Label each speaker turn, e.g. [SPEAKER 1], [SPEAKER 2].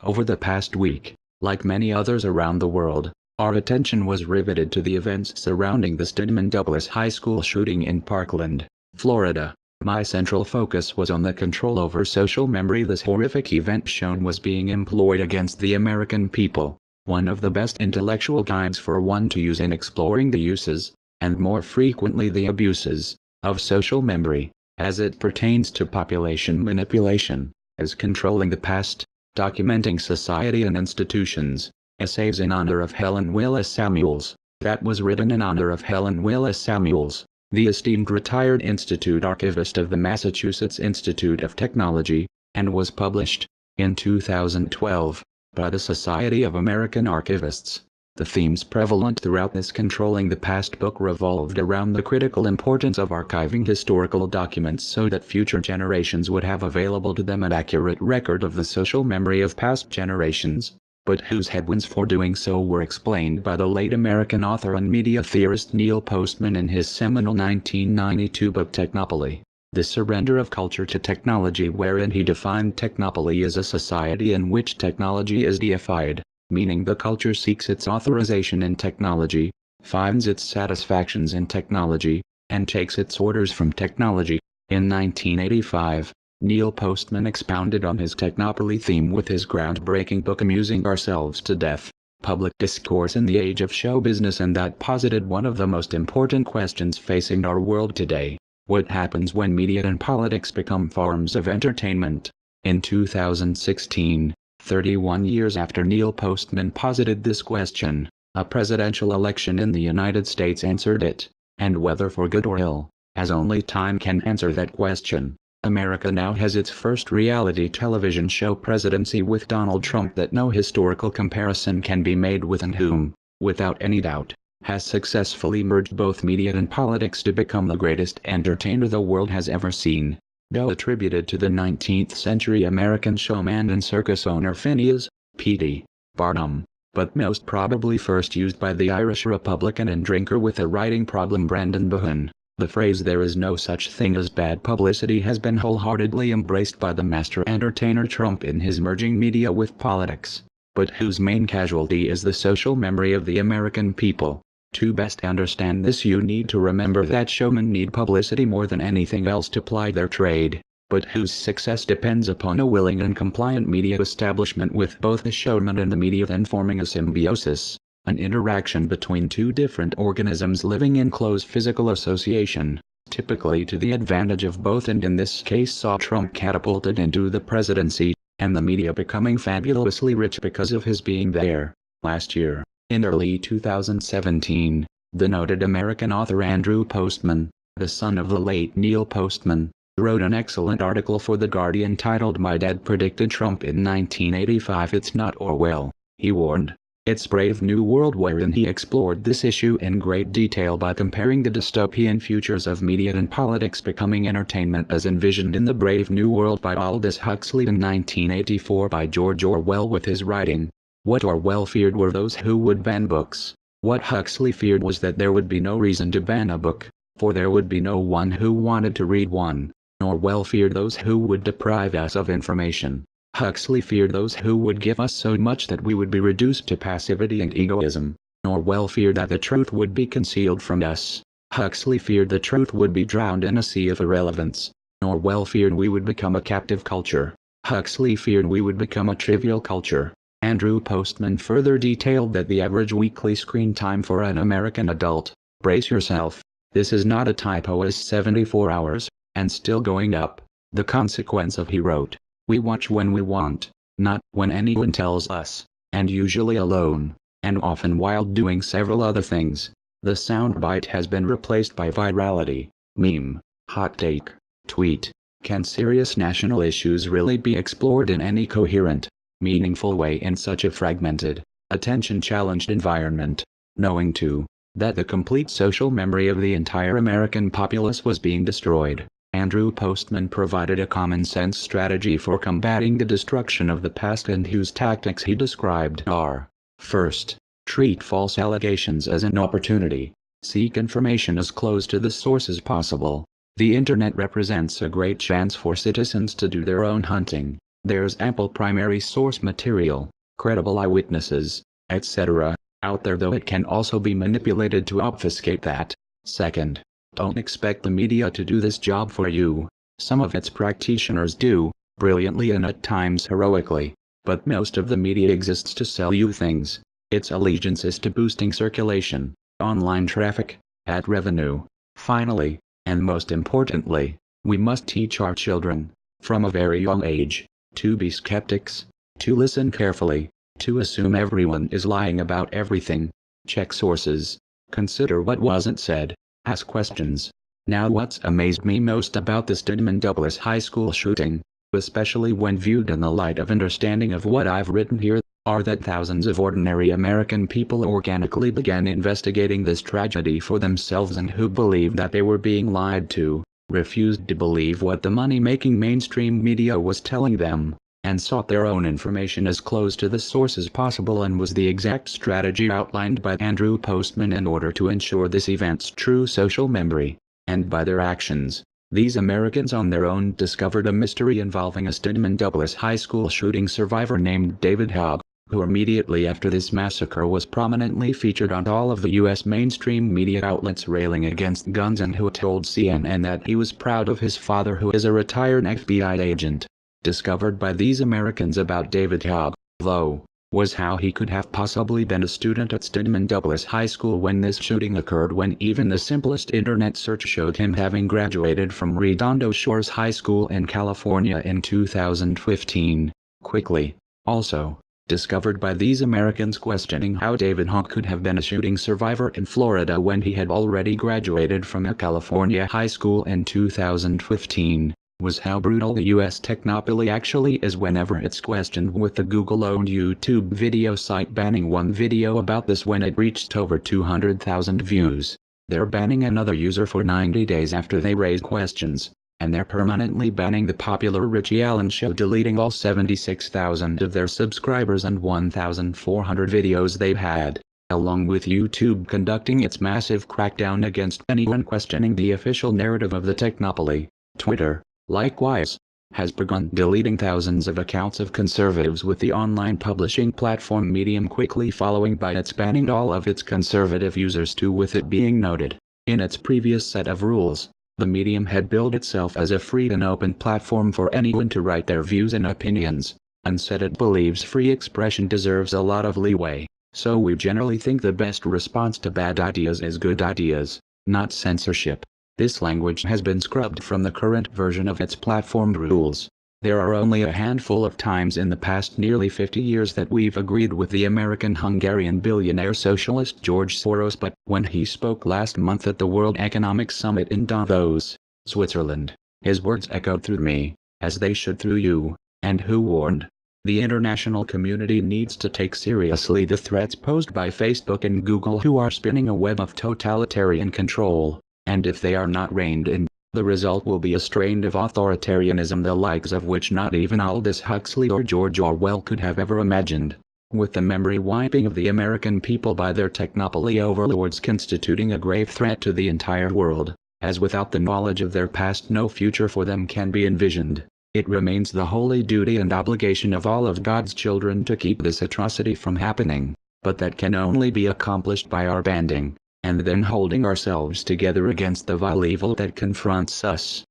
[SPEAKER 1] Over the past week, like many others around the world, our attention was riveted to the events surrounding the Stedman Douglas High School shooting in Parkland, Florida. My central focus was on the control over social memory this horrific event shown was being employed against the American people, one of the best intellectual guides for one to use in exploring the uses, and more frequently the abuses, of social memory, as it pertains to population manipulation, as controlling the past, documenting society and institutions. Essays in honor of Helen Willis Samuels. That was written in honor of Helen Willis Samuels, the esteemed retired Institute archivist of the Massachusetts Institute of Technology, and was published, in 2012, by the Society of American Archivists. The themes prevalent throughout this Controlling the Past book revolved around the critical importance of archiving historical documents so that future generations would have available to them an accurate record of the social memory of past generations, but whose headwinds for doing so were explained by the late American author and media theorist Neil Postman in his seminal 1992 book Technopoly, The Surrender of Culture to Technology, wherein he defined technopoly as a society in which technology is deified, meaning the culture seeks its authorization in technology, finds its satisfactions in technology, and takes its orders from technology. In 1985, Neil Postman expounded on his technopoly theme with his groundbreaking book Amusing Ourselves to Death, Public Discourse in the Age of Show Business, and that posited one of the most important questions facing our world today: what happens when media and politics become forms of entertainment? In 2016, 31 years after Neil Postman posited this question, a presidential election in the United States answered it, and whether for good or ill, as only time can answer that question, America now has its first reality television show presidency with Donald Trump that no historical comparison can be made with, and whom, without any doubt, has successfully merged both media and politics to become the greatest entertainer the world has ever seen. Though attributed to the 19th century American showman and circus owner Phineas P.T. Barnum, but most probably first used by the Irish Republican and drinker with a writing problem Brandon Bohan, the phrase "there is no such thing as bad publicity" has been wholeheartedly embraced by the master entertainer Trump in his merging media with politics, but whose main casualty is the social memory of the American people. To best understand this, you need to remember that showmen need publicity more than anything else to ply their trade, but whose success depends upon a willing and compliant media establishment, with both the showman and the media then forming a symbiosis, an interaction between two different organisms living in close physical association, typically to the advantage of both, and in this case saw Trump catapulted into the presidency, and the media becoming fabulously rich because of his being there. Last year, in early 2017, the noted American author Andrew Postman, the son of the late Neil Postman, wrote an excellent article for The Guardian titled "My Dad Predicted Trump in 1985. It's Not Orwell," he warned. It's Brave New World, wherein he explored this issue in great detail by comparing the dystopian futures of media and politics becoming entertainment as envisioned in The Brave New World by Aldous Huxley and 1984 by George Orwell with his writing. What Orwell feared were those who would ban books. What Huxley feared was that there would be no reason to ban a book, for there would be no one who wanted to read one. Orwell feared those who would deprive us of information. Huxley feared those who would give us so much that we would be reduced to passivity and egoism. Orwell feared that the truth would be concealed from us. Huxley feared the truth would be drowned in a sea of irrelevance. Orwell feared we would become a captive culture. Huxley feared we would become a trivial culture. Andrew Postman further detailed that the average weekly screen time for an American adult, brace yourself, this is not a typo, is 74 hours, and still going up. The consequence of, he wrote, we watch when we want, not when anyone tells us, and usually alone, and often while doing several other things. The soundbite has been replaced by virality, meme, hot take, tweet. Can serious national issues really be explored in any coherent, meaningful way in such a fragmented, attention-challenged environment? Knowing too, that the complete social memory of the entire American populace was being destroyed, Andrew Postman provided a common-sense strategy for combating the destruction of the past, and whose tactics he described are: first, treat false allegations as an opportunity. Seek information as close to the source as possible. The internet represents a great chance for citizens to do their own hunting. There's ample primary source material, credible eyewitnesses, etc., out there, though it can also be manipulated to obfuscate that. Second, don't expect the media to do this job for you. Some of its practitioners do, brilliantly and at times heroically, but most of the media exists to sell you things. Its allegiance is to boosting circulation, online traffic, ad revenue. Finally, and most importantly, we must teach our children, from a very young age, to be skeptics, to listen carefully, to assume everyone is lying about everything. Check sources. Consider what wasn't said. Ask questions. Now, what's amazed me most about the Stedman Douglas High School shooting, especially when viewed in the light of understanding of what I've written here, are that thousands of ordinary American people organically began investigating this tragedy for themselves, and who believed that they were being lied to, refused to believe what the money-making mainstream media was telling them, and sought their own information as close to the source as possible, and was the exact strategy outlined by Andrew Postman in order to ensure this event's true social memory. And by their actions, these Americans on their own discovered a mystery involving a Stedman Douglas High School shooting survivor named David Hogg, who immediately after this massacre was prominently featured on all of the U.S. mainstream media outlets railing against guns, and who told CNN that he was proud of his father, who is a retired FBI agent. Discovered by these Americans about David Hogg, though, was how he could have possibly been a student at Stedman Douglas High School when this shooting occurred, when even the simplest internet search showed him having graduated from Redondo Shores High School in California in 2015. Quickly, also, discovered by these Americans questioning how David Hogg could have been a shooting survivor in Florida when he had already graduated from a California high school in 2015. Was how brutal the US technopoly actually is whenever it's questioned, with the Google-owned YouTube video site banning one video about this when it reached over 200,000 views. They're banning another user for 90 days after they raised questions, and they're permanently banning the popular Richie Allen show, deleting all 76,000 of their subscribers and 1,400 videos they've had, along with YouTube conducting its massive crackdown against anyone questioning the official narrative of the technopoly. Twitter, likewise, has begun deleting thousands of accounts of conservatives, with the online publishing platform Medium quickly following by its banning all of its conservative users too, with it being noted, in its previous set of rules, the Medium had billed itself as a free and open platform for anyone to write their views and opinions, and said it believes free expression deserves a lot of leeway, so we generally think the best response to bad ideas is good ideas, not censorship. This language has been scrubbed from the current version of its platform rules. There are only a handful of times in the past nearly 50 years that we've agreed with the American-Hungarian billionaire socialist George Soros, but when he spoke last month at the World Economic Summit in Davos, Switzerland, his words echoed through me, as they should through you, and who warned, the international community needs to take seriously the threats posed by Facebook and Google, who are spinning a web of totalitarian control. And if they are not reined in, the result will be a strain of authoritarianism the likes of which not even Aldous Huxley or George Orwell could have ever imagined. With the memory wiping of the American people by their technopoly overlords constituting a grave threat to the entire world, as without the knowledge of their past no future for them can be envisioned, it remains the holy duty and obligation of all of God's children to keep this atrocity from happening, but that can only be accomplished by our banding, and then holding ourselves together against the vile evil that confronts us.